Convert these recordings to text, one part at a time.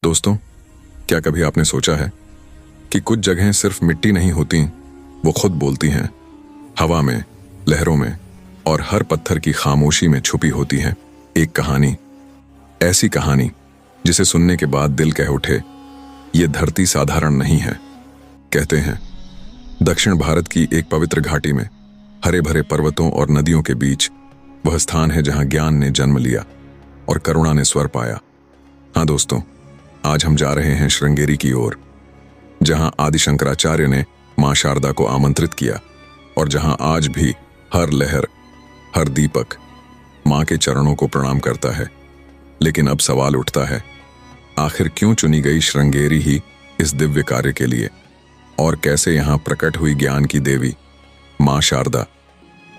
दोस्तों, क्या कभी आपने सोचा है कि कुछ जगहें सिर्फ मिट्टी नहीं होती, वो खुद बोलती हैं। हवा में, लहरों में और हर पत्थर की खामोशी में छुपी होती है एक कहानी। ऐसी कहानी जिसे सुनने के बाद दिल कह उठे, ये धरती साधारण नहीं है। कहते हैं दक्षिण भारत की एक पवित्र घाटी में, हरे भरे पर्वतों और नदियों के बीच, वह स्थान है जहां ज्ञान ने जन्म लिया और करुणा ने स्वर पाया। हाँ दोस्तों, आज हम जा रहे हैं श्रृंगेरी की ओर, जहां आदि शंकराचार्य ने मां शारदा को आमंत्रित किया और जहां आज भी हर लहर, हर दीपक मां के चरणों को प्रणाम करता है। लेकिन अब सवाल उठता है, आखिर क्यों चुनी गई श्रृंगेरी ही इस दिव्य कार्य के लिए, और कैसे यहां प्रकट हुई ज्ञान की देवी मां शारदा।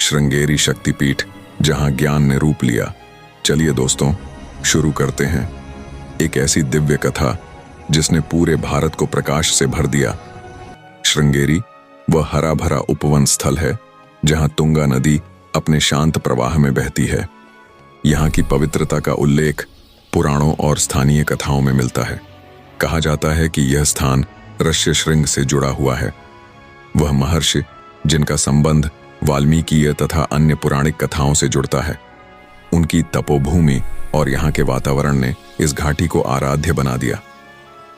श्रृंगेरी शक्तिपीठ जहां ज्ञान ने रूप लिया। चलिए दोस्तों, शुरू करते हैं एक ऐसी दिव्य कथा जिसने पूरे भारत को प्रकाश से भर दिया। श्रृंगेरी वह हरा भरा उपवन स्थल है जहां तुंगा नदी अपने शांत प्रवाह में बहती है। यहाँ की पवित्रता का उल्लेख पुराणों और स्थानीय कथाओं में मिलता है। कहा जाता है कि यह स्थान ऋष्य श्रृंग से जुड़ा हुआ है, वह महर्षि जिनका संबंध वाल्मीकीय तथा अन्य पौराणिक कथाओं से जुड़ता है। उनकी तपोभूमि और यहाँ के वातावरण ने इस घाटी को आराध्य बना दिया।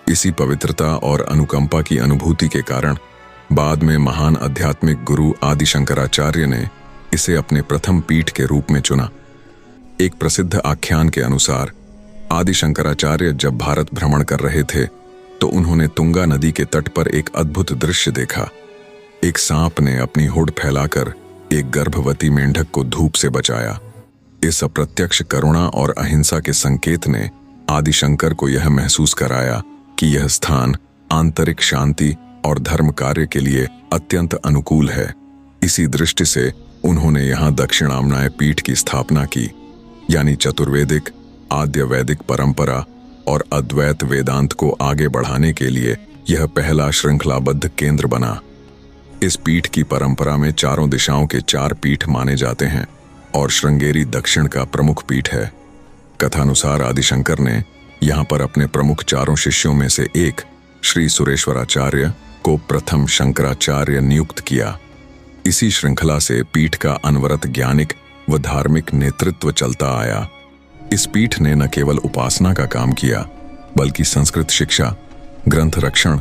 इसी पवित्रता और अनुकंपा की अनुभूति के कारण बाद में महान आध्यात्मिक गुरु आदि शंकराचार्य ने इसे अपने प्रथम पीठ के रूप में चुना। एक प्रसिद्ध आख्यान के अनुसार आदि शंकराचार्य जब भारत भ्रमण कर रहे थे तो उन्होंने तुंगा नदी के तट पर एक अद्भुत दृश्य देखा। एक सांप ने अपनी हुड फैलाकर एक गर्भवती मेंढक को धूप से बचाया। इस अप्रत्यक्ष करुणा और अहिंसा के संकेत ने आदि शंकर को यह महसूस कराया कि यह स्थान आंतरिक शांति और धर्म कार्य के लिए अत्यंत अनुकूल है। इसी दृष्टि से उन्होंने यहाँ दक्षिणाम्नाय पीठ की स्थापना की, यानी चतुर्वेदिक, आद्य वैदिक परंपरा और अद्वैत वेदांत को आगे बढ़ाने के लिए यह पहला श्रृंखलाबद्ध केंद्र बना। इस पीठ की परंपरा में चारों दिशाओं के 4 पीठ माने जाते हैं और श्रृंगेरी दक्षिण का प्रमुख पीठ है। कथानुसार आदिशंकर ने यहाँ पर अपने प्रमुख 4 शिष्यों में से एक श्री सुरेश्वराचार्य को प्रथम शंकराचार्य नियुक्त किया। इसी श्रृंखला से पीठ का अनवरत ज्ञानिक व धार्मिक नेतृत्व चलता आया। इस पीठ ने न केवल उपासना का काम किया, बल्कि संस्कृत शिक्षा, ग्रंथ रक्षण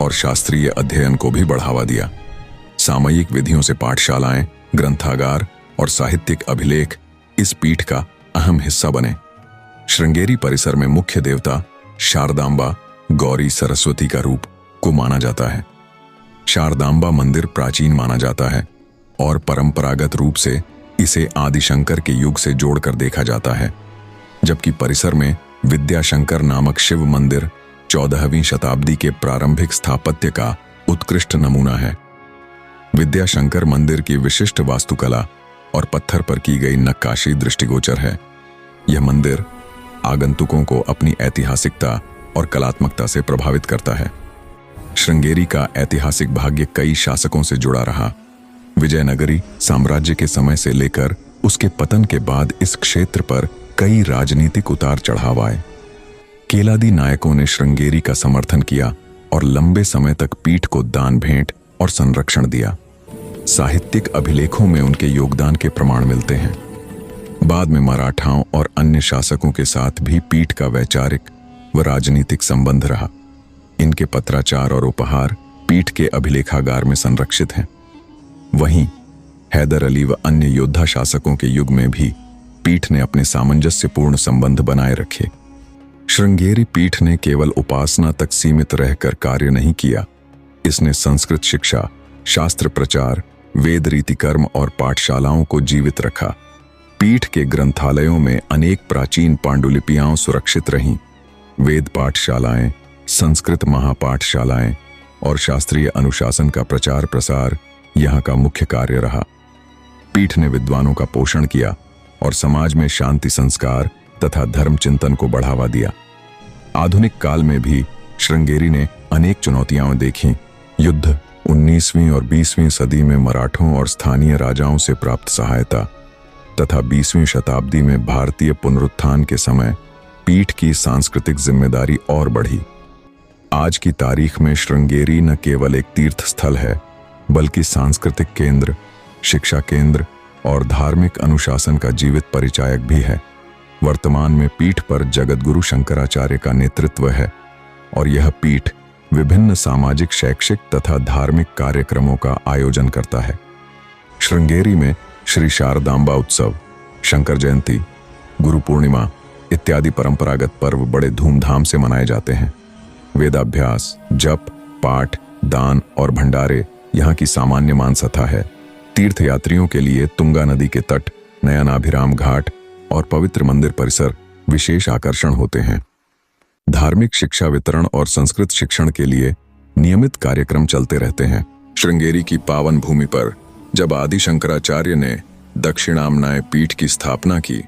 और शास्त्रीय अध्ययन को भी बढ़ावा दिया। सामयिक विधियों से पाठशालाएं, ग्रंथागार और साहित्यिक अभिलेख इस पीठ का अहम हिस्सा बने। श्रृंगेरी परिसर में मुख्य देवता शारदांबा, गौरी सरस्वती का रूप को माना जाता है। शारदांबा मंदिर प्राचीन माना जाता है और परंपरागत रूप से इसे आदिशंकर के युग से जोड़कर देखा जाता है, जबकि परिसर में विद्याशंकर नामक शिव मंदिर 14वीं शताब्दी के प्रारंभिक स्थापत्य का उत्कृष्ट नमूना है। विद्याशंकर मंदिर की विशिष्ट वास्तुकला और पत्थर पर की गई नक्काशी दृष्टिगोचर है। यह मंदिर आगंतुकों को अपनी ऐतिहासिकता और कलात्मकता से प्रभावित करता है। श्रृंगेरी का ऐतिहासिक भाग्य कई शासकों से जुड़ा रहा। विजयनगरी साम्राज्य के समय से लेकर उसके पतन के बाद इस क्षेत्र पर कई राजनीतिक उतार चढ़ाव आए। केलादी नायकों ने श्रृंगेरी का समर्थन किया और लंबे समय तक पीठ को दान भेंट और संरक्षण दिया। साहित्यिक अभिलेखों में उनके योगदान के प्रमाण मिलते हैं। बाद में मराठाओं और अन्य शासकों के साथ भी पीठ का वैचारिक व राजनीतिक संबंध रहा। इनके पत्राचार और उपहार पीठ के अभिलेखागार में संरक्षित हैं। वहीं हैदर अली व अन्य योद्धा शासकों के युग में भी पीठ ने अपने सामंजस्यपूर्ण संबंध बनाए रखे। श्रृंगेरी पीठ ने केवल उपासना तक सीमित रहकर कार्य नहीं किया, इसने संस्कृत शिक्षा, शास्त्र प्रचार, वेद रीति कर्म और पाठशालाओं को जीवित रखा। पीठ के ग्रंथालयों में अनेक प्राचीन पांडुलिपियां सुरक्षित रहीं। वेद पाठशालाएं, संस्कृत महापाठशालाएं और शास्त्रीय अनुशासन का प्रचार प्रसार यहाँ का मुख्य कार्य रहा। पीठ ने विद्वानों का पोषण किया और समाज में शांति संस्कार तथा धर्म चिंतन को बढ़ावा दिया। आधुनिक काल में भी श्रृंगेरी ने अनेक चुनौतियां देखीं। युद्ध, 19वीं और 20वीं सदी में मराठों और स्थानीय राजाओं से प्राप्त सहायता तथा 20वीं शताब्दी में भारतीय पुनरुत्थान के समय पीठ की सांस्कृतिक जिम्मेदारी और बढ़ी। आज की तारीख में श्रृंगेरी न केवल एक तीर्थ स्थल है, बल्कि सांस्कृतिक केंद्र, शिक्षा केंद्र और धार्मिक अनुशासन का जीवित परिचायक भी है। वर्तमान में पीठ पर जगतगुरु शंकराचार्य का नेतृत्व है और यह पीठ विभिन्न सामाजिक, शैक्षिक तथा धार्मिक कार्यक्रमों का आयोजन करता है। श्रृंगेरी में श्री शारदांबा उत्सव, शंकर जयंती, गुरु पूर्णिमा इत्यादि परंपरागत पर्व बड़े धूमधाम से मनाए जाते हैं। वेदाभ्यास, जप, पाठ, दान और भंडारे यहाँ की सामान्य मानसथा है। तीर्थयात्रियों के लिए तुंगा नदी के तट, नयनाभिराम घाट और पवित्र मंदिर परिसर विशेष आकर्षण होते हैं। धार्मिक शिक्षा वितरण और संस्कृत शिक्षण के लिए नियमित कार्यक्रम चलते रहते हैं। श्रृंगेरी की पावन भूमि पर जब आदि शंकराचार्य ने दक्षिणामनाय पीठ की स्थापना की,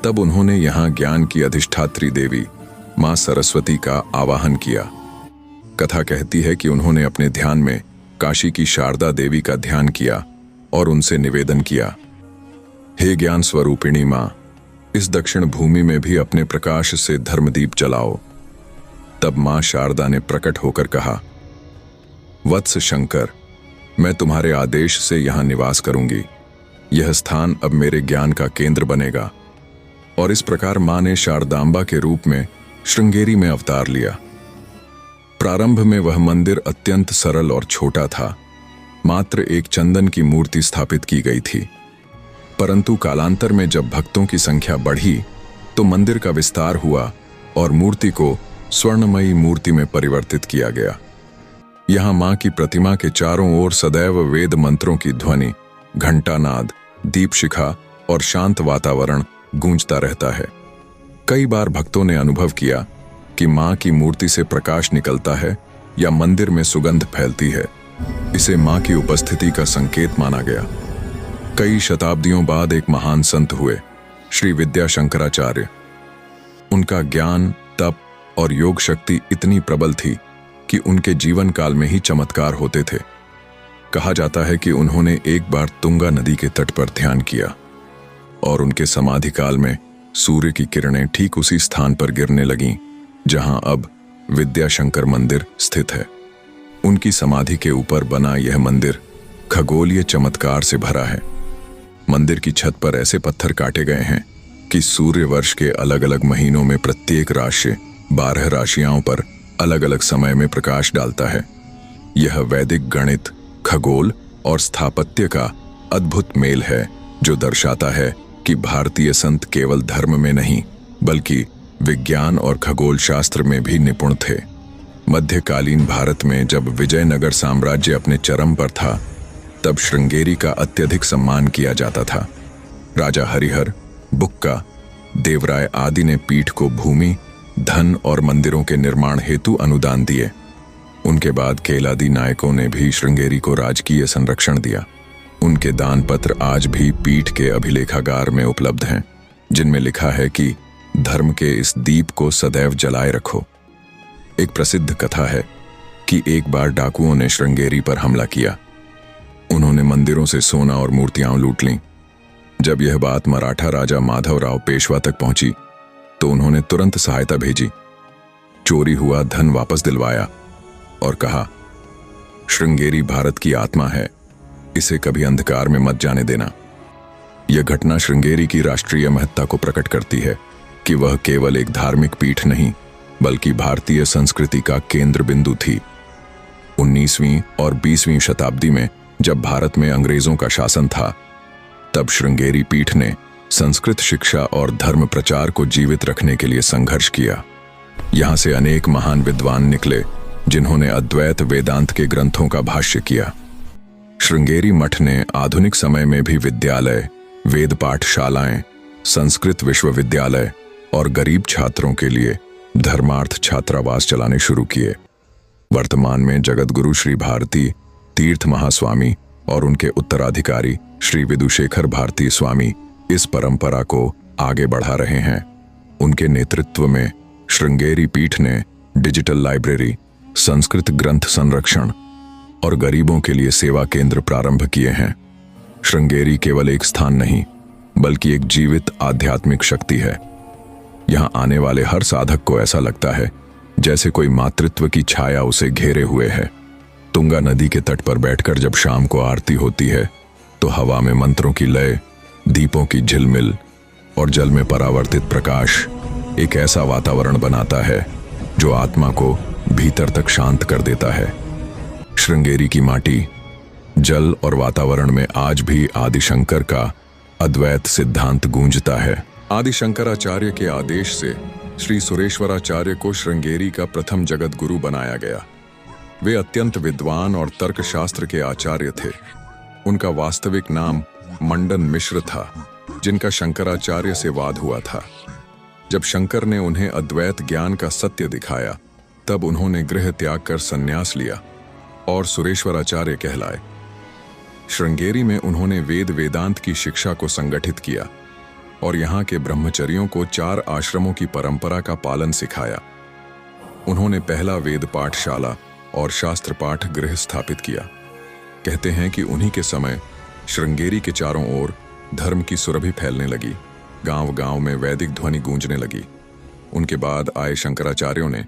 तब उन्होंने यहाँ ज्ञान की अधिष्ठात्री देवी मां सरस्वती का आवाहन किया। कथा कहती है कि उन्होंने अपने ध्यान में काशी की शारदा देवी का ध्यान किया और उनसे निवेदन किया, हे ज्ञान स्वरूपिणी मां, इस दक्षिण भूमि में भी अपने प्रकाश से धर्मदीप जलाओ। तब मां शारदा ने प्रकट होकर कहा, वत्स शंकर, मैं तुम्हारे आदेश से यहां निवास करूंगी। यह स्थान अब मेरे ज्ञान का केंद्र बनेगा। और इस प्रकार मां ने शारदांबा के रूप में श्रृंगेरी में अवतार लिया। प्रारंभ में वह मंदिर अत्यंत सरल और छोटा था। मात्र एक चंदन की मूर्ति स्थापित की गई थी। परंतु कालांतर में जब भक्तों की संख्या बढ़ी, तो मंदिर का विस्तार हुआ और मूर्ति को स्वर्णमयी मूर्ति में परिवर्तित किया गया। यहाँ मां की प्रतिमा के चारों ओर सदैव वेद मंत्रों की ध्वनि, घंटानाद, दीपशिखा और शांत वातावरण गूंजता रहता है। कई बार भक्तों ने अनुभव किया कि मां की मूर्ति से प्रकाश निकलता है या मंदिर में सुगंध फैलती है। इसे मां की उपस्थिति का संकेत माना गया। कई शताब्दियों बाद एक महान संत हुए, श्री विद्या शंकराचार्य। उनका ज्ञान, तप और योग शक्ति इतनी प्रबल थी कि उनके जीवन काल में ही चमत्कार होते थे। कहा जाता है कि उन्होंने एक बार तुंगा नदी के तट पर ध्यान किया और उनके समाधि काल में सूर्य की किरणें ठीक उसी स्थान पर गिरने लगीं जहां अब विद्याशंकर मंदिर स्थित है। उनकी समाधि के ऊपर बना यह मंदिर खगोलीय चमत्कार से भरा है। मंदिर की छत पर ऐसे पत्थर काटे गए हैं कि सूर्य वर्ष के अलग अलग महीनों में प्रत्येक राशि 12 राशियों पर अलग अलग समय में प्रकाश डालता है। यह वैदिक गणित, खगोल और स्थापत्य का अद्भुत मेल है, जो दर्शाता है कि भारतीय संत केवल धर्म में नहीं बल्कि विज्ञान और खगोल शास्त्र में भी निपुण थे। मध्यकालीन भारत में जब विजयनगर साम्राज्य अपने चरम पर था, तब श्रृंगेरी का अत्यधिक सम्मान किया जाता था। राजा हरिहर, बुक्का, देवराय आदि ने पीठ को भूमि, धन और मंदिरों के निर्माण हेतु अनुदान दिए। उनके बाद केलादी नायकों ने भी श्रृंगेरी को राजकीय संरक्षण दिया। उनके दान पत्र आज भी पीठ के अभिलेखागार में उपलब्ध हैं, जिनमें लिखा है कि धर्म के इस दीप को सदैव जलाए रखो। एक प्रसिद्ध कथा है कि एक बार डाकुओं ने श्रृंगेरी पर हमला किया। उन्होंने मंदिरों से सोना और मूर्तियां लूट लीं। जब यह बात मराठा राजा माधवराव पेशवा तक पहुंची, तो उन्होंने तुरंत सहायता भेजी, चोरी हुआ धन वापस दिलवाया और कहा, श्रृंगेरी भारत की आत्मा है, इसे कभी अंधकार में मत जाने देना। यह घटना श्रृंगेरी की राष्ट्रीय महत्ता को प्रकट करती है कि वह केवल एक धार्मिक पीठ नहीं बल्कि भारतीय संस्कृति का केंद्र बिंदु थी। 19वीं और 20वीं शताब्दी में जब भारत में अंग्रेजों का शासन था, तब श्रृंगेरी पीठ ने संस्कृत शिक्षा और धर्म प्रचार को जीवित रखने के लिए संघर्ष किया। यहाँ से अनेक महान विद्वान निकले, जिन्होंने अद्वैत वेदांत के ग्रंथों का भाष्य किया। श्रृंगेरी मठ ने आधुनिक समय में भी विद्यालय, वेद पाठशालाएं, संस्कृत विश्वविद्यालय और गरीब छात्रों के लिए धर्मार्थ छात्रावास चलाने शुरू किए। वर्तमान में जगतगुरु श्री भारती तीर्थ महास्वामी और उनके उत्तराधिकारी श्री विदुशेखर भारती स्वामी इस परंपरा को आगे बढ़ा रहे हैं। उनके नेतृत्व में श्रृंगेरी पीठ ने डिजिटल लाइब्रेरी, संस्कृत ग्रंथ संरक्षण और गरीबों के लिए सेवा केंद्र प्रारंभ किए हैं। श्रृंगेरी केवल एक स्थान नहीं बल्कि एक जीवित आध्यात्मिक शक्ति है। यहाँ आने वाले हर साधक को ऐसा लगता है जैसे कोई मातृत्व की छाया उसे घेरे हुए है। तुंगा नदी के तट पर बैठकर जब शाम को आरती होती है तो हवा में मंत्रों की लय, दीपों की झिलमिल और जल में परावर्तित प्रकाश एक ऐसा वातावरण बनाता है जो आत्मा को भीतर तक शांत कर देता है। श्रृंगेरी की माटी, जल और वातावरण में आज भी आदिशंकर का अद्वैत सिद्धांत गूंजता है। आदिशंकराचार्य के आदेश से श्री सुरेश्वराचार्य को श्रृंगेरी का प्रथम जगत गुरु बनाया गया। वे अत्यंत विद्वान और तर्कशास्त्र के आचार्य थे। उनका वास्तविक नाम मंडन मिश्र था, जिनका शंकराचार्य से वाद हुआ था। जब शंकर ने उन्हें अद्वैत ज्ञान का सत्य दिखाया, तब उन्होंने गृह त्याग कर संन्यास लिया और सुरेश्वराचार्य कहलाए। श्रृंगेरी में उन्होंने वेद वेदांत की शिक्षा को संगठित किया और यहाँ के ब्रह्मचर्यों को 4 आश्रमों की परंपरा का पालन सिखाया। उन्होंने पहला वेद पाठशाला और शास्त्र पाठ गृह स्थापित किया। कहते हैं कि उन्हीं के समय श्रृंगेरी के चारों ओर धर्म की सुरभि फैलने लगी, गांव-गांव में वैदिक ध्वनि गूंजने लगी। उनके बाद आए शंकराचार्यों ने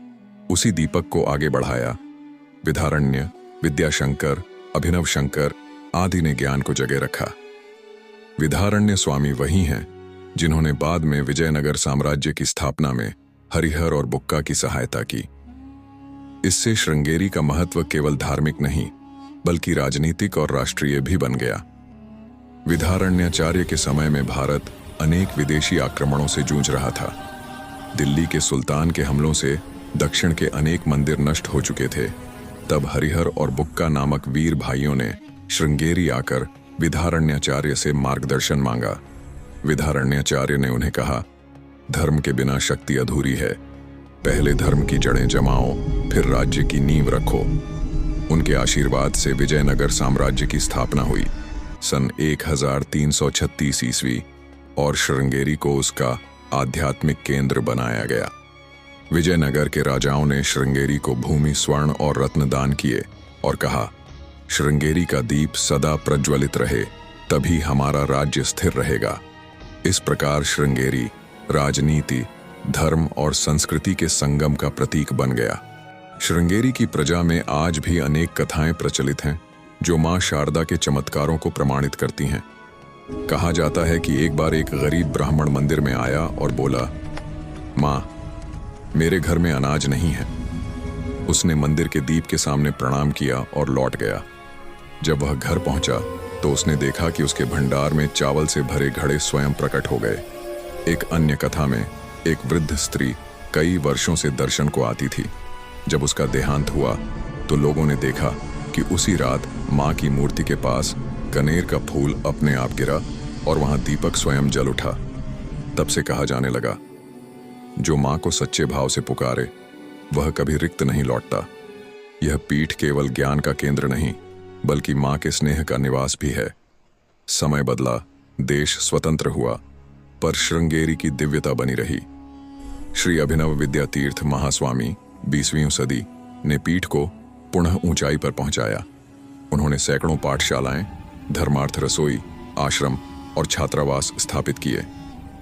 उसी दीपक को आगे बढ़ाया। विधारण्य, विद्याशंकर, अभिनव शंकर आदि ने ज्ञान को जगे रखा। विधारण्य स्वामी वही हैं जिन्होंने बाद में विजयनगर साम्राज्य की स्थापना में हरिहर और बुक्का की सहायता की। इससे श्रृंगेरी का महत्व केवल धार्मिक नहीं बल्कि राजनीतिक और राष्ट्रीय भी बन गया। विधारण्याचार्य के समय में भारत अनेक विदेशी आक्रमणों से जूझ रहा था। दिल्ली के सुल्तान के हमलों से दक्षिण के अनेक मंदिर नष्ट हो चुके थे। तब हरिहर और बुक्का नामक वीर भाइयों ने श्रृंगेरी आकर विधारण्याचार्य से मार्गदर्शन मांगा। विधारण्याचार्य ने उन्हें कहा, धर्म के बिना शक्ति अधूरी है। पहले धर्म की जड़ें जमाओ, फिर राज्य की नींव रखो। उनके आशीर्वाद से विजयनगर साम्राज्य की स्थापना हुई सन 1336 ईस्वी और श्रृंगेरी को उसका आध्यात्मिक केंद्र बनाया गया। विजयनगर के राजाओं ने श्रृंगेरी को भूमि, स्वर्ण और रत्न दान किए और कहा, श्रृंगेरी का दीप सदा प्रज्वलित रहे, तभी हमारा राज्य स्थिर रहेगा। इस प्रकार श्रृंगेरी राजनीति, धर्म और संस्कृति के संगम का प्रतीक बन गया। श्रृंगेरी की प्रजा में आज भी अनेक कथाएं प्रचलित हैं जो मां शारदा के चमत्कारों को प्रमाणित करती हैं। कहा जाता है कि एक बार एक गरीब ब्राह्मण मंदिर में आया और बोला, मां, मेरे घर में अनाज नहीं है। उसने मंदिर के दीप के सामने प्रणाम किया और लौट गया। जब वह घर पहुंचा तो उसने देखा कि उसके भंडार में चावल से भरे घड़े स्वयं प्रकट हो गए। एक अन्य कथा में एक वृद्ध स्त्री कई वर्षों से दर्शन को आती थी। जब उसका देहांत हुआ तो लोगों ने देखा कि उसी रात मां की मूर्ति के पास कनेर का फूल अपने आप गिरा और वहां दीपक स्वयं जल उठा। तब से कहा जाने लगा, जो मां को सच्चे भाव से पुकारे वह कभी रिक्त नहीं लौटता। यह पीठ केवल ज्ञान का केंद्र नहीं बल्कि मां के स्नेह का निवास भी है। समय बदला, देश स्वतंत्र हुआ, पर श्रृंगेरी की दिव्यता बनी रही। श्री अभिनव विद्यातीर्थ महास्वामी 20वीं सदी ने पीठ को पुनः ऊंचाई पर पहुंचाया। उन्होंने सैकड़ों पाठशालाएं, धर्मार्थ रसोई, आश्रम और छात्रावास स्थापित किए।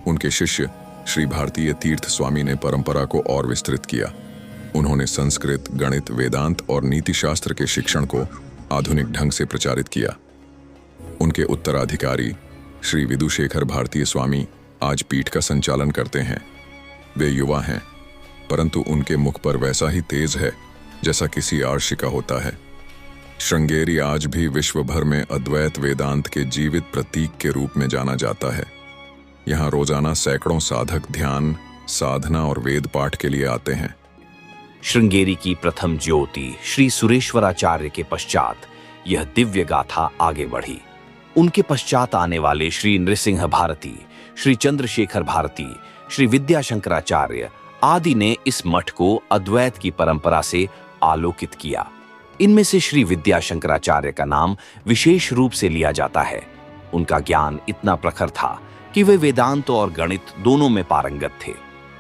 उनके शिष्य श्री भारतीय तीर्थ स्वामी ने परंपरा को और विस्तृत किया। उन्होंने संस्कृत, गणित, वेदांत और नीति शास्त्र के शिक्षण को आधुनिक ढंग से प्रचारित किया। उनके उत्तराधिकारी श्री विदुशेखर भारतीय स्वामी आज पीठ का संचालन करते हैं। वे युवा हैं, परंतु उनके मुख पर वैसा ही तेज है जैसा किसी आर्षि का होता है। श्रृंगेरी आज भी विश्व भर में अद्वैत वेदांत के जीवित प्रतीक के रूप में जाना जाता है। यहाँ रोजाना सैकड़ों साधक ध्यान, साधना और वेद पाठ के लिए आते हैं। श्रृंगेरी की प्रथम ज्योति श्री सुरेश्वराचार्य के पश्चात यह दिव्य गाथा आगे बढ़ी। उनके पश्चात आने वाले श्री नृसिंह भारती, श्री चंद्रशेखर भारती, श्री विद्याशंकराचार्य आदि ने इस मठ को अद्वैत की परंपरा से आलोकित किया। इनमें से श्री विद्याशंकराचार्य का नाम विशेष रूप से लिया जाता है। उनका ज्ञान इतना प्रखर था कि वे वेदांत और गणित दोनों में पारंगत थे।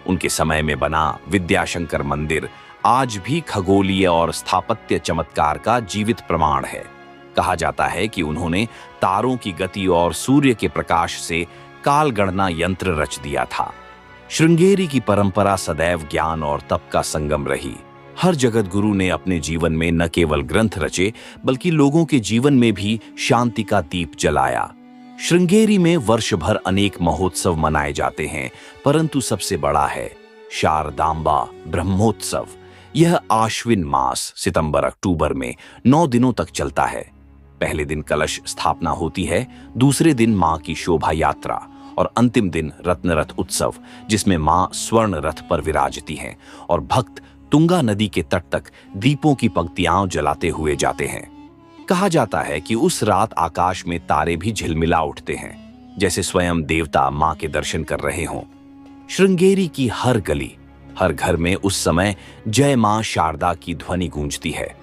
उनके समय में बना विद्याशंकर मंदिर आज भी खगोलीय और स्थापत्य चमत्कार का जीवित प्रमाण है। कहा जाता है कि उन्होंने तारों की गति और सूर्य के प्रकाश से काल गणना यंत्र रच दिया था। श्रृंगेरी की परंपरा सदैव ज्ञान और तप का संगम रही। हर जगत गुरु ने अपने जीवन में न केवल ग्रंथ रचे, बल्कि लोगों के जीवन में भी शांति का दीप जलाया। श्रृंगेरी में वर्ष भर अनेक महोत्सव मनाए जाते हैं, परंतु सबसे बड़ा है शारदांबा ब्रह्मोत्सव। यह आश्विन मास सितंबर अक्टूबर में 9 दिनों तक चलता है। पहले दिन कलश स्थापना होती है, दूसरे दिन मां की शोभा यात्रा और अंतिम दिन रत्न रथ उत्सव, जिसमें मां स्वर्ण रथ पर विराजती हैं और भक्त तुंगा नदी के तट तक दीपों की पंक्तियां जलाते हुए जाते हैं। कहा जाता है कि उस रात आकाश में तारे भी झिलमिला उठते हैं, जैसे स्वयं देवता मां के दर्शन कर रहे हों। श्रृंगेरी की हर गली, हर घर में उस समय जय मां शारदा की ध्वनि गूंजती है।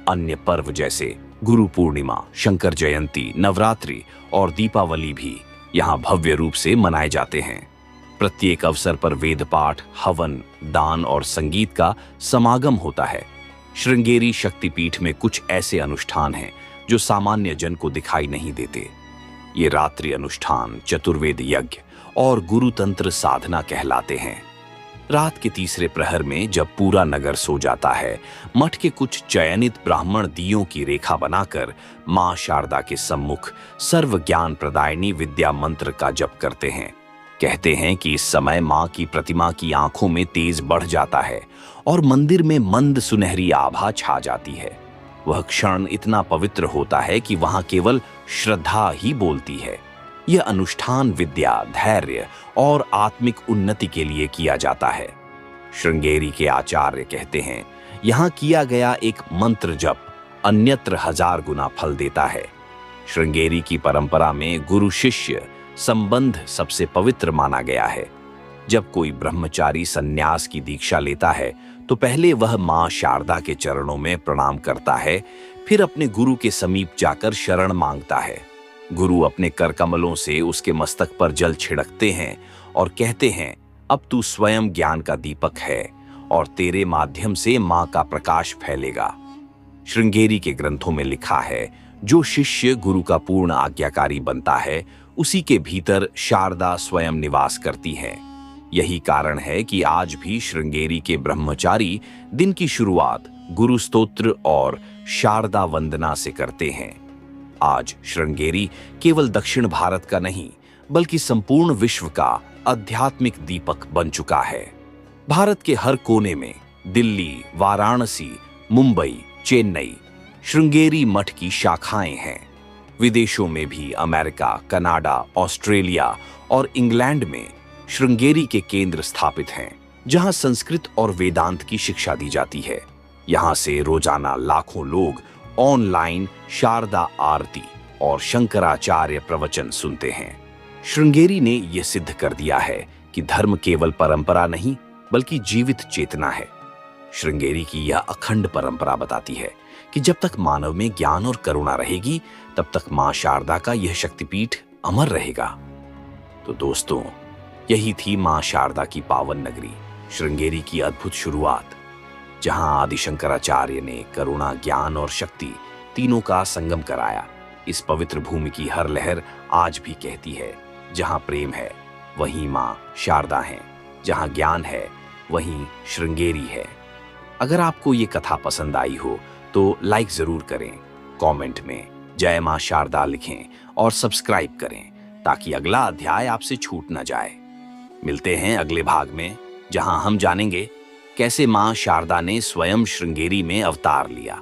अन्य पर्व जैसे गुरु पूर्णिमा, शंकर जयंती, नवरात्रि और दीपावली भी यहाँ भव्य रूप से मनाए जाते हैं। प्रत्येक अवसर पर वेद पाठ, हवन, दान और संगीत का समागम होता है। श्रृंगेरी शक्तिपीठ में कुछ ऐसे अनुष्ठान हैं जो सामान्य जन को दिखाई नहीं देते। ये रात्रि अनुष्ठान, चतुर्वेद यज्ञ और गुरुतंत्र साधना कहलाते हैं। रात के तीसरे प्रहर में जब पूरा नगर सो जाता है, मठ के कुछ चयनित ब्राह्मण दियों की रेखा बनाकर मां शारदा के सम्मुख सर्व ज्ञान प्रदायिनी विद्या मंत्र का जप करते हैं। कहते हैं कि इस समय मां की प्रतिमा की आंखों में तेज बढ़ जाता है और मंदिर में मंद सुनहरी आभा छा जाती है। वह क्षण इतना पवित्र होता है कि वहां केवल श्रद्धा ही बोलती है। यह अनुष्ठान विद्या, धैर्य और आत्मिक उन्नति के लिए किया जाता है। श्रृंगेरी के आचार्य कहते हैं, यहाँ किया गया एक मंत्र जप अन्यत्र 1000 गुना फल देता है। श्रृंगेरी की परंपरा में गुरु शिष्य संबंध सबसे पवित्र माना गया है। जब कोई ब्रह्मचारी सन्यास की दीक्षा लेता है तो पहले वह मां शारदा के चरणों में प्रणाम करता है, फिर अपने गुरु के समीप जाकर शरण मांगता है। गुरु अपने कर कमलों से उसके मस्तक पर जल छिड़कते हैं और कहते हैं, अब तू स्वयं ज्ञान का दीपक है और तेरे माध्यम से मां का प्रकाश फैलेगा। श्रृंगेरी के ग्रंथों में लिखा है, जो शिष्य गुरु का पूर्ण आज्ञाकारी बनता है उसी के भीतर शारदा स्वयं निवास करती हैं। यही कारण है कि आज भी श्रृंगेरी के ब्रह्मचारी दिन की शुरुआत गुरु स्तोत्र और शारदा वंदना से करते हैं। आज श्रृंगेरी केवल दक्षिण भारत का नहीं, बल्कि संपूर्ण विश्व का आध्यात्मिक दीपक बन चुका है। भारत के हर कोने में दिल्ली, वाराणसी, मुंबई, चेन्नई श्रृंगेरी मठ की शाखाएं हैं। विदेशों में भी अमेरिका, कनाडा, ऑस्ट्रेलिया और इंग्लैंड में श्रृंगेरी के केंद्र स्थापित हैं, जहां संस्कृत और वेदांत की शिक्षा दी जाती है। यहां से रोजाना लाखों लोग ऑनलाइन शारदा आरती और शंकराचार्य प्रवचन सुनते हैं। श्रृंगेरी ने यह सिद्ध कर दिया है कि धर्म केवल परंपरा नहीं, बल्कि जीवित चेतना है। श्रृंगेरी की यह अखंड परंपरा बताती है कि जब तक मानव में ज्ञान और करुणा रहेगी, तब तक मां शारदा का यह शक्तिपीठ अमर रहेगा। तो दोस्तों, यही थी मां शारदा की पावन नगरी श्रृंगेरी की अद्भुत शुरुआत, जहां आदि शंकराचार्य ने करुणा, ज्ञान और शक्ति तीनों का संगम कराया। इस पवित्र भूमि की हर लहर आज भी कहती है, जहां प्रेम है वहीं मां शारदा है, जहां ज्ञान है वहीं श्रृंगेरी है। अगर आपको ये कथा पसंद आई हो तो लाइक जरूर करें, कमेंट में जय मां शारदा लिखें और सब्सक्राइब करें, ताकि अगला अध्याय आपसे छूट न जाए। मिलते हैं अगले भाग में, जहां हम जानेंगे कैसे मां शारदा ने स्वयं श्रृंगेरी में अवतार लिया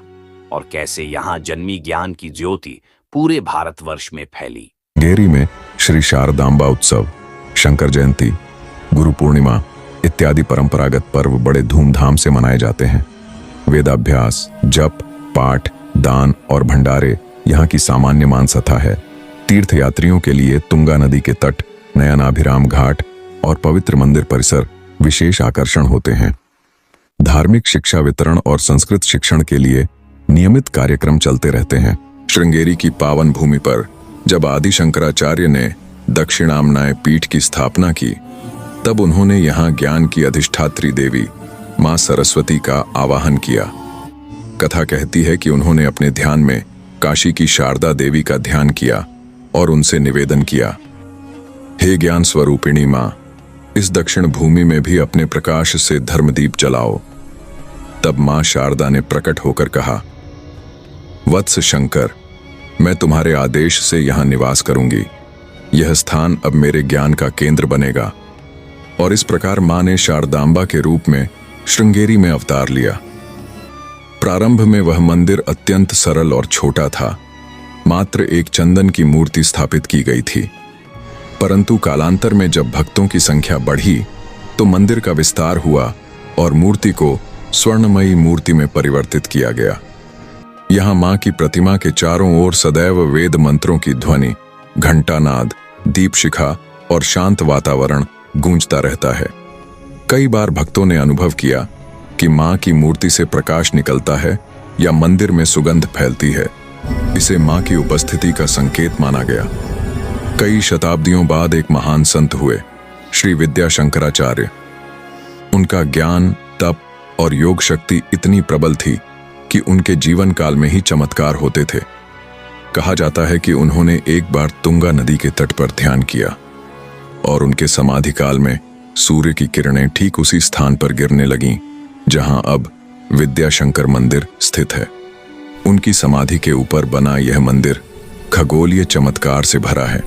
और कैसे यहां जन्मी ज्ञान की ज्योति पूरे भारतवर्ष में फैली। श्रृंगेरी में श्री शारदांबा उत्सव, शंकर जयंती, गुरु पूर्णिमा इत्यादि परंपरागत पर्व बड़े धूमधाम से मनाए जाते हैं। वेदाभ्यास, जप, पाठ, दान और भंडारे यहाँ की सामान्य मानसथा है। तीर्थयात्रियों के लिए तुंगा नदी के तट, नयनाभिराम घाट और पवित्र मंदिर परिसर विशेष आकर्षण होते हैं। धार्मिक शिक्षा वितरण और संस्कृत शिक्षण के लिए नियमित कार्यक्रम चलते रहते हैं। श्रृंगेरी की पावन भूमि पर जब आदि शंकराचार्य ने दक्षिणामनाय पीठ की स्थापना की, तब उन्होंने यहाँ ज्ञान की अधिष्ठात्री देवी मां सरस्वती का आवाहन किया। कथा कहती है कि उन्होंने अपने ध्यान में काशी की शारदा देवी का ध्यान किया और उनसे निवेदन किया, हे ज्ञान स्वरूपिणी मां, इस दक्षिण भूमि में भी अपने प्रकाश से धर्मदीप जलाओ। तब मां शारदा ने प्रकट होकर कहा, वत्स शंकर, मैं तुम्हारे आदेश से यहां निवास करूंगी। यह स्थान अब मेरे ज्ञान का केंद्र बनेगा। और इस प्रकार मां ने शारदांबा के रूप में श्रृंगेरी में अवतार लिया। प्रारंभ में वह मंदिर अत्यंत सरल और छोटा था। मात्र एक चंदन की मूर्ति स्थापित की गई थी। परंतु कालांतर में जब भक्तों की संख्या बढ़ी तो मंदिर का विस्तार हुआ और मूर्ति को स्वर्णमयी मूर्ति में परिवर्तित किया गया। यहां मां की प्रतिमा के चारों ओर सदैव वेद मंत्रों की ध्वनि, घंटानाद, दीप शिखा और शांत वातावरण गूंजता रहता है। कई बार भक्तों ने अनुभव किया कि मां की मूर्ति से प्रकाश निकलता है या मंदिर में सुगंध फैलती है। इसे मां की उपस्थिति का संकेत माना गया। कई शताब्दियों बाद एक महान संत हुए, श्री विद्याशंकराचार्य। उनका ज्ञान, तप और योग शक्ति इतनी प्रबल थी कि उनके जीवन काल में ही चमत्कार होते थे। कहा जाता है कि उन्होंने एक बार तुंगा नदी के तट पर ध्यान किया और उनके समाधि काल में सूर्य की किरणें ठीक उसी स्थान पर गिरने लगीं जहां अब विद्याशंकर मंदिर स्थित है। उनकी समाधि के ऊपर बना यह मंदिर खगोलीय चमत्कार से भरा है।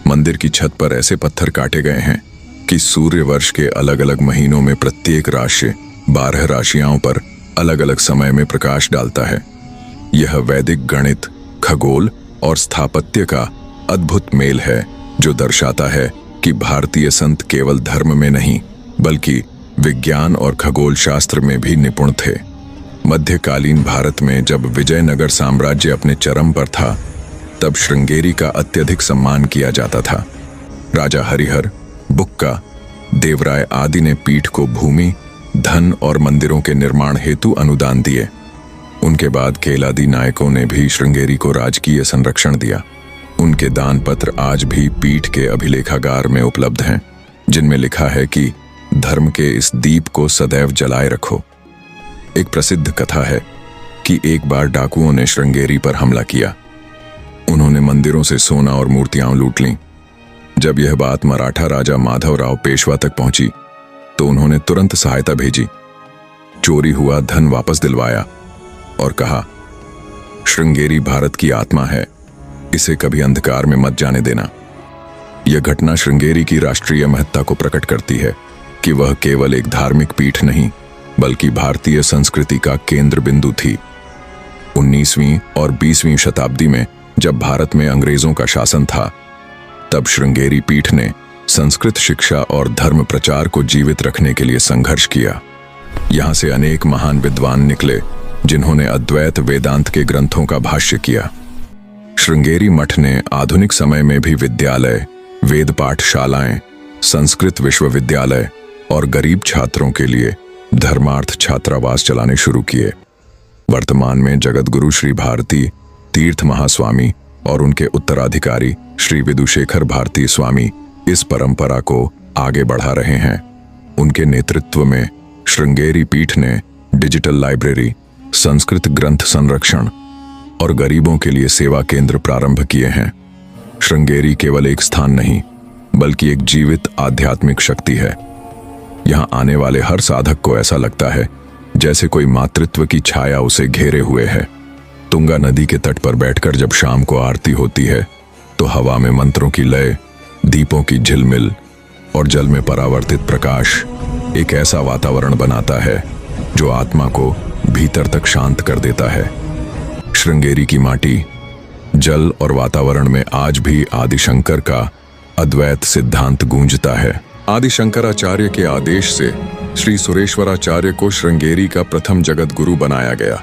मंदिर की छत पर ऐसे पत्थर काटे गए हैं कि सूर्य वर्ष के अलग अलग महीनों में प्रत्येक राशि 12 राशियों पर अलग अलग समय में प्रकाश डालता है। यह वैदिक गणित, खगोल और स्थापत्य का अद्भुत मेल है, जो दर्शाता है कि भारतीय संत केवल धर्म में नहीं बल्कि विज्ञान और खगोल शास्त्र में भी निपुण थे। मध्यकालीन भारत में जब विजयनगर साम्राज्य अपने चरम पर था, तब श्रृंगेरी का अत्यधिक सम्मान किया जाता था। राजा हरिहर, बुक्का, देवराय आदि ने पीठ को भूमि, धन और मंदिरों के निर्माण हेतु अनुदान दिए। उनके बाद केलादी नायकों ने भी श्रृंगेरी को राजकीय संरक्षण दिया। उनके दान पत्र आज भी पीठ के अभिलेखागार में उपलब्ध हैं, जिनमें लिखा है कि धर्म के इस दीप को सदैव जलाए रखो। एक प्रसिद्ध कथा है कि एक बार डाकुओं ने श्रृंगेरी पर हमला किया। उन्होंने मंदिरों से सोना और मूर्तियां लूट लीं। जब यह बात मराठा राजा माधवराव पेशवा तक पहुंची तो उन्होंने तुरंत सहायता भेजी, चोरी हुआ धन वापस दिलवाया और कहा, श्रृंगेरी भारत की आत्मा है, इसे कभी अंधकार में मत जाने देना। यह घटना श्रृंगेरी की राष्ट्रीय महत्ता को प्रकट करती है कि वह केवल एक धार्मिक पीठ नहीं बल्कि भारतीय संस्कृति का केंद्र बिंदु थी। 19वीं और 20वीं शताब्दी में जब भारत में अंग्रेजों का शासन था, तब श्रृंगेरी पीठ ने संस्कृत शिक्षा और धर्म प्रचार को जीवित रखने के लिए संघर्ष किया। यहाँ से अनेक महान विद्वान निकले जिन्होंने अद्वैत वेदांत के ग्रंथों का भाष्य किया। श्रृंगेरी मठ ने आधुनिक समय में भी विद्यालय, वेद पाठशालाएं, संस्कृत विश्वविद्यालय और गरीब छात्रों के लिए धर्मार्थ छात्रावास चलाने शुरू किए। वर्तमान में जगतगुरु श्री भारती तीर्थ महास्वामी और उनके उत्तराधिकारी श्री विदुशेखर भारती स्वामी इस परंपरा को आगे बढ़ा रहे हैं। उनके नेतृत्व में श्रृंगेरी पीठ ने डिजिटल लाइब्रेरी, संस्कृत ग्रंथ संरक्षण और गरीबों के लिए सेवा केंद्र प्रारंभ किए हैं। श्रृंगेरी केवल एक स्थान नहीं बल्कि एक जीवित आध्यात्मिक शक्ति है। यहाँ आने वाले हर साधक को ऐसा लगता है जैसे कोई मातृत्व की छाया उसे घेरे हुए है। तुंगा नदी के तट पर बैठकर जब शाम को आरती होती है तो हवा में मंत्रों की लय, दीपों की झिलमिल और जल में परावर्तित प्रकाश एक ऐसा वातावरण बनाता है जो आत्मा को भीतर तक शांत कर देता है। श्रृंगेरी की माटी, जल और वातावरण में आज भी आदिशंकर का अद्वैत सिद्धांत गूंजता है। आदिशंकराचार्य के आदेश से श्री सुरेश्वराचार्य को श्रृंगेरी का प्रथम जगत गुरु बनाया गया।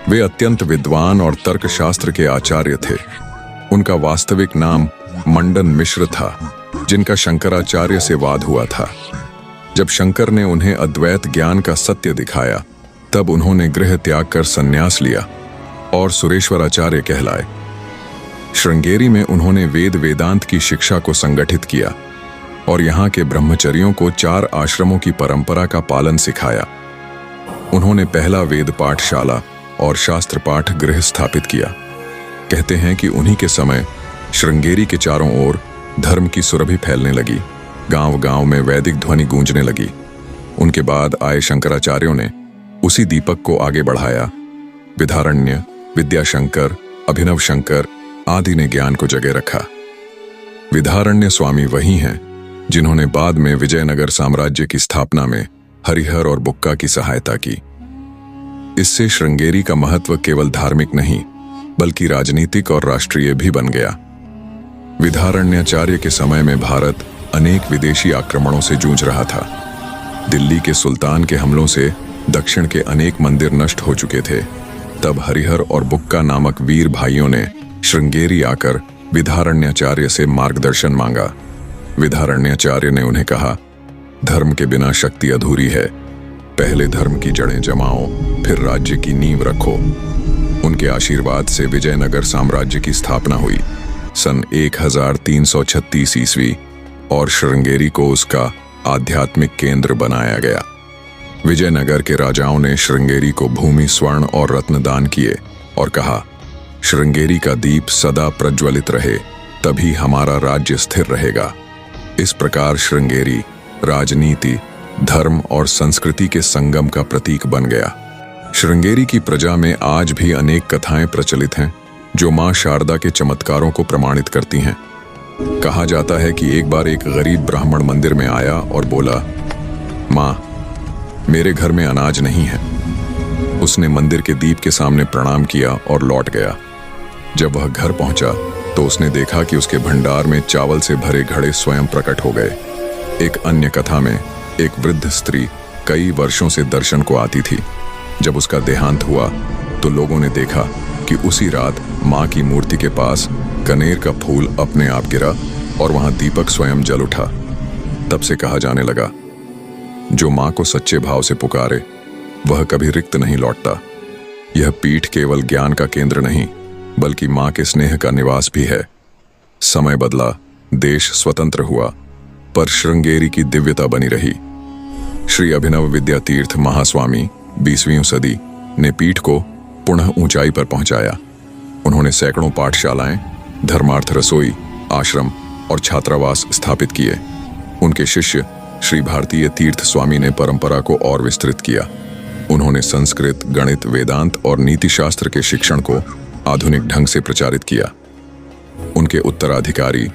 वे अत्यंत विद्वान और तर्कशास्त्र के आचार्य थे। उनका वास्तविक नाम मंडन मिश्र था, जिनका शंकराचार्य से वाद हुआ था। जब शंकर ने उन्हें अद्वैत ज्ञान का सत्य दिखाया, तब उन्होंने गृह त्याग कर संन्यास लिया और सुरेश्वराचार्य कहलाए। श्रृंगेरी में उन्होंने वेद वेदांत की शिक्षा को संगठित किया और यहाँ के ब्रह्मचर्यों को 4 आश्रमों की परंपरा का पालन सिखाया। उन्होंने पहला वेद पाठशाला और शास्त्र पाठ गृह स्थापित किया। कहते हैं कि उन्हीं के समय श्रृंगेरी के चारों ओर धर्म की सुरभि फैलने लगी। गांव-गांव में वैदिक ध्वनि गूंजने लगी। उनके बाद आए शंकराचार्यों ने उसी दीपक को आगे बढ़ाया। विद्यारण्य, विद्याशंकर, अभिनव शंकर आदि ने ज्ञान को जगह रखा। विद्यारण्य स्वामी वही हैं जिन्होंने बाद में विजयनगर साम्राज्य की स्थापना में हरिहर और बुक्का की सहायता की। इससे श्रृंगेरी का महत्व केवल धार्मिक नहीं बल्कि राजनीतिक और राष्ट्रीय भी बन गया। विद्यारण्याचार्य के समय में भारत अनेक विदेशी आक्रमणों से जूझ रहा था। दिल्ली के सुल्तान के हमलों से दक्षिण के अनेक मंदिर नष्ट हो चुके थे। तब हरिहर और बुक्का नामक वीर भाइयों ने श्रृंगेरी आकर विद्यारण्याचार्य से मार्गदर्शन मांगा। विद्यारण्याचार्य ने उन्हें कहा, धर्म के बिना शक्ति अधूरी है। पहले धर्म की जड़ें जमाओ, फिर राज्य की नींव रखो। उनके आशीर्वाद से विजयनगर साम्राज्य की स्थापना हुई सन 1336 ईस्वी और श्रृंगेरी को उसका आध्यात्मिक केंद्र बनाया गया। विजयनगर के राजाओं ने श्रृंगेरी को भूमि, स्वर्ण और रत्न दान किए और कहा, श्रृंगेरी का दीप सदा प्रज्वलित रहे, तभी हमारा राज्य स्थिर रहेगा। इस प्रकार श्रृंगेरी राजनीति, धर्म और संस्कृति के संगम का प्रतीक बन गया। श्रृंगेरी की प्रजा में आज भी अनेक कथाएं प्रचलित हैं जो मां शारदा के चमत्कारों को प्रमाणित करती हैं। कहा जाता है कि एक बार एक गरीब ब्राह्मण मंदिर में आया और बोला, मां, मेरे घर में अनाज नहीं है। उसने मंदिर के दीप के सामने प्रणाम किया और लौट गया। जब वह घर पहुंचा तो उसने देखा कि उसके भंडार में चावल से भरे घड़े स्वयं प्रकट हो गए। एक अन्य कथा में एक वृद्ध स्त्री कई वर्षों से दर्शन को आती थी। जब उसका देहांत हुआ तो लोगों ने देखा कि उसी रात मां की मूर्ति के पास कनेर का फूल अपने आप गिरा और वहां दीपक स्वयं जल उठा। तब से कहा जाने लगा, जो मां को सच्चे भाव से पुकारे वह कभी रिक्त नहीं लौटता। यह पीठ केवल ज्ञान का केंद्र नहीं बल्कि मां के स्नेह का निवास भी है। समय बदला, देश स्वतंत्र हुआ, पर श्रृंगेरी की दिव्यता बनी रही। श्री अभिनव विद्यातीर्थ महास्वामी 20वीं सदी ने पीठ को पुनः ऊंचाई पर पहुंचाया। उन्होंने सैकड़ों पाठशालाएं, धर्मार्थ रसोई, आश्रम और छात्रावास स्थापित किए। उनके शिष्य श्री भारतीय तीर्थ स्वामी ने परंपरा को और विस्तृत किया। उन्होंने संस्कृत, गणित, वेदांत और नीति शास्त्र के शिक्षण को आधुनिक ढंग से प्रचारित किया। उनके उत्तराधिकारी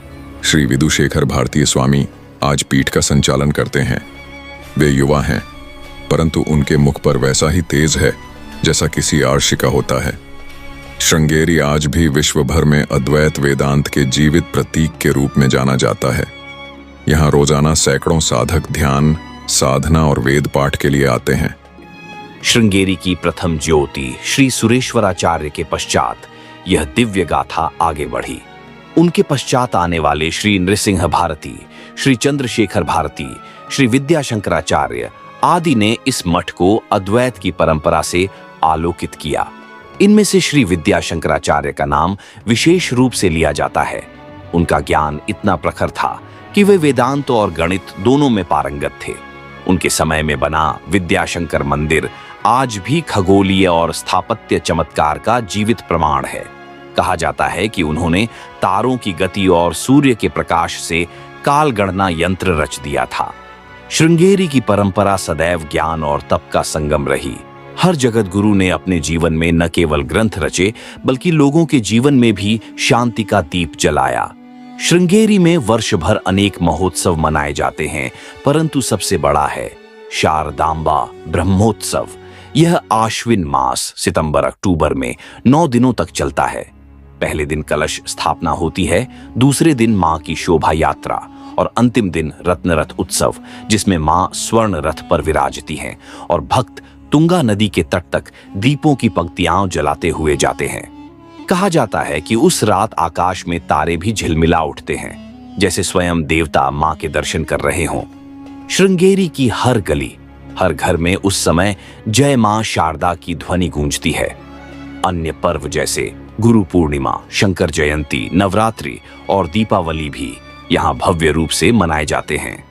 श्री विदुशेखर भारतीय स्वामी आज पीठ का संचालन करते हैं। वे युवा हैं, परंतु उनके मुख पर वैसा ही तेज है जैसा किसी आर्षि का होता है। श्रृंगेरी आज भी विश्व भर में अद्वैत वेदांत के जीवित प्रतीक के रूप में जाना जाता है। यहाँ रोजाना सैकड़ों साधक ध्यान, साधना और वेद पाठ के लिए आते हैं। श्रृंगेरी की प्रथम ज्योति श्री सुरेश्वराचार्य के पश्चात यह दिव्य गाथा आगे बढ़ी। उनके पश्चात आने वाले श्री नृसिंह भारती, श्री चंद्रशेखर भारती, श्री विद्याशंकराचार्य आदि ने इस मठ को अद्वैत की परंपरा से आलोकित किया। इनमें से श्री विद्याशंकराचार्य का नाम विशेष रूप से लिया जाता है। उनका ज्ञान इतना प्रखर था कि वे वेदांत और गणित दोनों में पारंगत थे। उनके समय में बना विद्याशंकर मंदिर आज भी खगोलीय और स्थापत्य चमत्कार का जीवित प्रमाण है। कहा जाता है कि उन्होंने तारों की गति और सूर्य के प्रकाश से काल गणना यंत्र रच दिया था। श्रृंगेरी की परंपरा सदैव ज्ञान और तप का संगम रही। हर जगत गुरु ने अपने जीवन में न केवल ग्रंथ रचे बल्कि लोगों के जीवन में भी शांति का दीप जलाया। श्रृंगेरी में वर्ष भर अनेक महोत्सव मनाए जाते हैं, परंतु सबसे बड़ा है शारदांबा ब्रह्मोत्सव। यह आश्विन मास सितंबर-अक्टूबर में 9 दिनों तक चलता है। पहले दिन कलश स्थापना होती है, दूसरे दिन मां की शोभा यात्रा और अंतिम दिन रत्नरथ उत्सव, जिसमें मां स्वर्ण रथ पर विराजती हैं और भक्त तुंगा नदी के तट तक दीपों की पंक्तियां जलाते हुए जाते हैं। कहा जाता है कि उस रात आकाश में तारे भी झिलमिला उठते हैं, जैसे स्वयं देवता मां के दर्शन कर रहे हों। श्रृंगेरी की हर गली, हर घर में उस समय जय मां शारदा की ध्वनि गूंजती है। अन्य पर्व जैसे गुरु पूर्णिमा, शंकर जयंती, नवरात्रि और दीपावली भी यहाँ भव्य रूप से मनाए जाते हैं।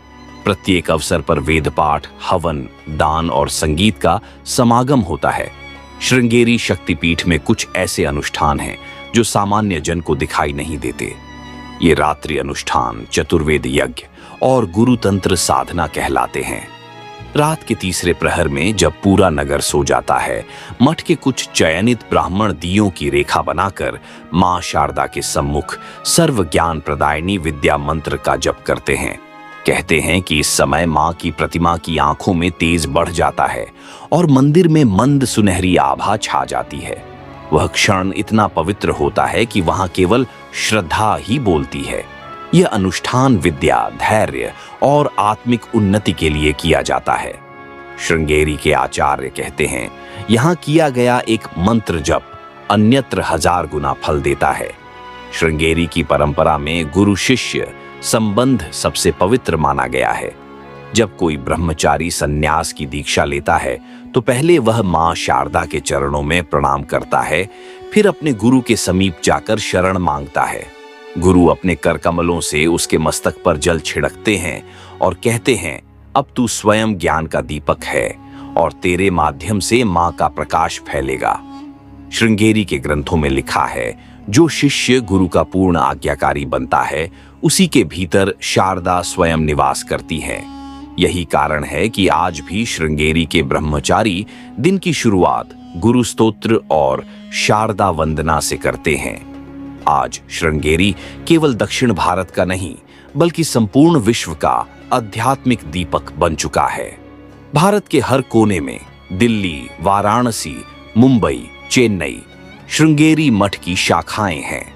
प्रत्येक अवसर पर वेद पाठ, हवन, दान और संगीत का समागम होता है। श्रृंगेरी शक्तिपीठ में कुछ ऐसे अनुष्ठान हैं जो सामान्य जन को दिखाई नहीं देते। ये रात्रि अनुष्ठान, चतुर्वेद यज्ञ और गुरुतंत्र साधना कहलाते हैं। रात के तीसरे प्रहर में जब पूरा नगर सो जाता है, मठ के कुछ चयनित ब्राह्मण दियों की रेखा बनाकर मां शारदा के सम्मुख सर्व ज्ञान प्रदायिनी विद्या मंत्र का जप करते हैं। कहते हैं कि इस समय मां की प्रतिमा की आंखों में तेज बढ़ जाता है और मंदिर में मंद सुनहरी आभा छा जाती है। वह क्षण इतना पवित्र होता है कि वहां केवल श्रद्धा ही बोलती है। यह अनुष्ठान विद्या, धैर्य और आत्मिक उन्नति के लिए किया जाता है। श्रृंगेरी के आचार्य कहते हैं, यहाँ किया गया एक मंत्र जप अन्यत्र 1000 गुना फल देता है। श्रृंगेरी की परंपरा में गुरु शिष्य संबंध सबसे पवित्र माना गया है। जब कोई ब्रह्मचारी सन्यास की दीक्षा लेता है तो पहले वह मां शारदा के चरणों में प्रणाम करता है, फिर अपने गुरु के समीप जाकर शरण मांगता है। गुरु अपने कर कमलों से उसके मस्तक पर जल छिड़कते हैं और कहते हैं, अब तू स्वयं ज्ञान का दीपक है और तेरे माध्यम से मां का प्रकाश फैलेगा। श्रृंगेरी के ग्रंथों में लिखा है, जो शिष्य गुरु का पूर्ण आज्ञाकारी बनता है उसी के भीतर शारदा स्वयं निवास करती है। यही कारण है कि आज भी श्रृंगेरी के ब्रह्मचारी दिन की शुरुआत गुरु स्तोत्र और शारदा वंदना से करते हैं। आज श्रृंगेरी केवल दक्षिण भारत का नहीं बल्कि संपूर्ण विश्व का आध्यात्मिक दीपक बन चुका है। भारत के हर कोने में दिल्ली, वाराणसी, मुंबई, चेन्नई श्रृंगेरी मठ की शाखाएं हैं।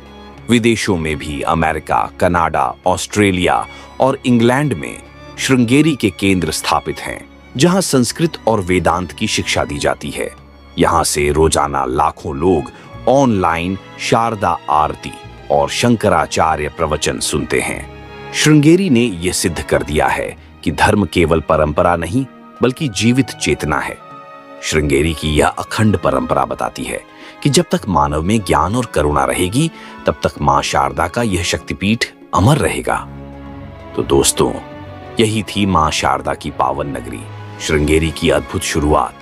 विदेशों में भी अमेरिका, कनाडा, ऑस्ट्रेलिया और इंग्लैंड में श्रृंगेरी के केंद्र स्थापित हैं, जहां संस्कृत और वेदांत की शिक्षा दी जाती है। यहां से रोजाना लाखों लोग ऑनलाइन शारदा आरती और शंकराचार्य प्रवचन सुनते हैं। श्रृंगेरी ने यह सिद्ध कर दिया है कि धर्म केवल परंपरा नहीं बल्कि जीवित चेतना है। श्रृंगेरी की यह अखंड परंपरा बताती है कि जब तक मानव में ज्ञान और करुणा रहेगी तब तक मां शारदा का यह शक्तिपीठ अमर रहेगा। तो दोस्तों, यही थी मां शारदा की पावन नगरी श्रृंगेरी की अद्भुत शुरुआत,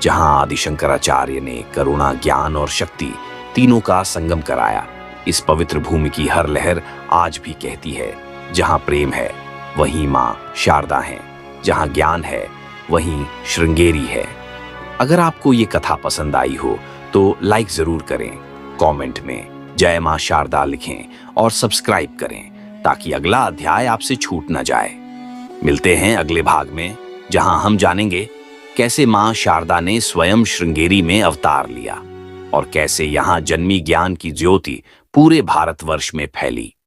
जहां आदि शंकराचार्य ने करुणा, ज्ञान और शक्ति तीनों का संगम कराया। इस पवित्र भूमि की हर लहर आज भी कहती है, जहां प्रेम है वहीं मां शारदा है, जहां ज्ञान है वहीं श्रृंगेरी है। अगर आपको ये कथा पसंद आई हो तो लाइक जरूर करें, कमेंट में जय मां शारदा लिखें और सब्सक्राइब करें ताकि अगला अध्याय आपसे छूट न जाए। मिलते हैं अगले भाग में, जहां हम जानेंगे कैसे मां शारदा ने स्वयं श्रृंगेरी में अवतार लिया और कैसे यहां जन्मी ज्ञान की ज्योति पूरे भारतवर्ष में फैली।